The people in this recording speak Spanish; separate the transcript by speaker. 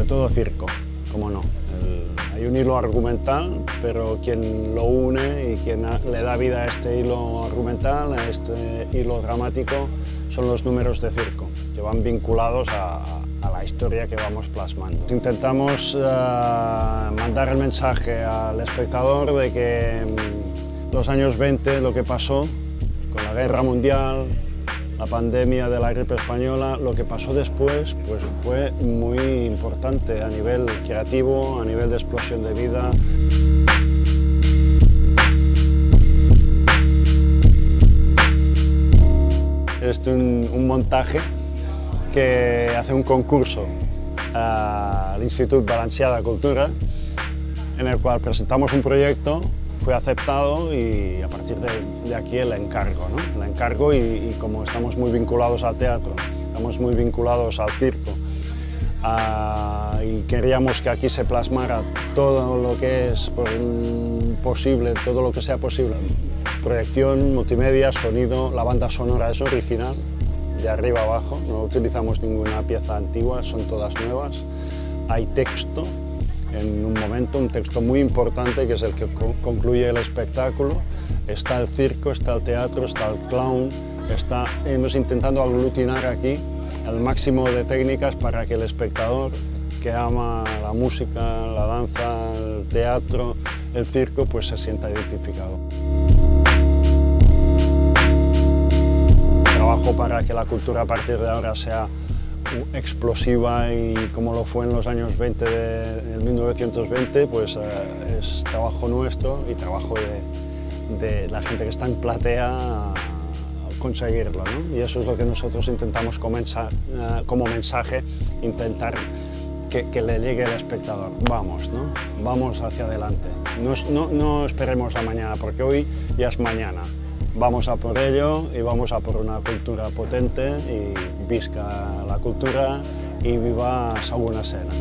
Speaker 1: sobre todo circo, cómo no. Hay un hilo argumental, pero quien lo une y quien le da vida a este hilo argumental, a este hilo dramático, son los números de circo, que van vinculados a la historia que vamos plasmando. Intentamos mandar el mensaje al espectador de que los años 20, lo que pasó con la guerra mundial, la pandemia de la gripe española, lo que pasó después pues fue muy importante a nivel creativo, a nivel de explosión de vida. Es un montaje que hace un concurso al Institut Valencià de Cultura, en el cual presentamos un proyecto, fue aceptado y a partir de aquí el encargo, ¿no? El encargo y como estamos muy vinculados al teatro, estamos muy vinculados al circo y queríamos que aquí se plasmara todo lo que es posible, todo lo que sea posible. Proyección, multimedia, sonido, la banda sonora es original, de arriba abajo, no utilizamos ninguna pieza antigua, son todas nuevas. Hay texto. En un momento, un texto muy importante que es el que concluye el espectáculo. Está el circo, está el teatro, está el clown, hemos intentado aglutinar aquí el máximo de técnicas para que el espectador que ama la música, la danza, el teatro, el circo, pues se sienta identificado. Trabajo para que la cultura a partir de ahora sea explosiva y como lo fue en los años 20 del 1920, pues es trabajo nuestro y trabajo de la gente que está en platea conseguirlo, ¿no? Y eso es lo que nosotros intentamos como mensaje, intentar que le llegue al espectador. Vamos, ¿no? Vamos hacia adelante. No esperemos a mañana, porque hoy ya es mañana. Vamos a por ello y vamos a por una cultura potente y visca la cultura y viva Saguna Sena.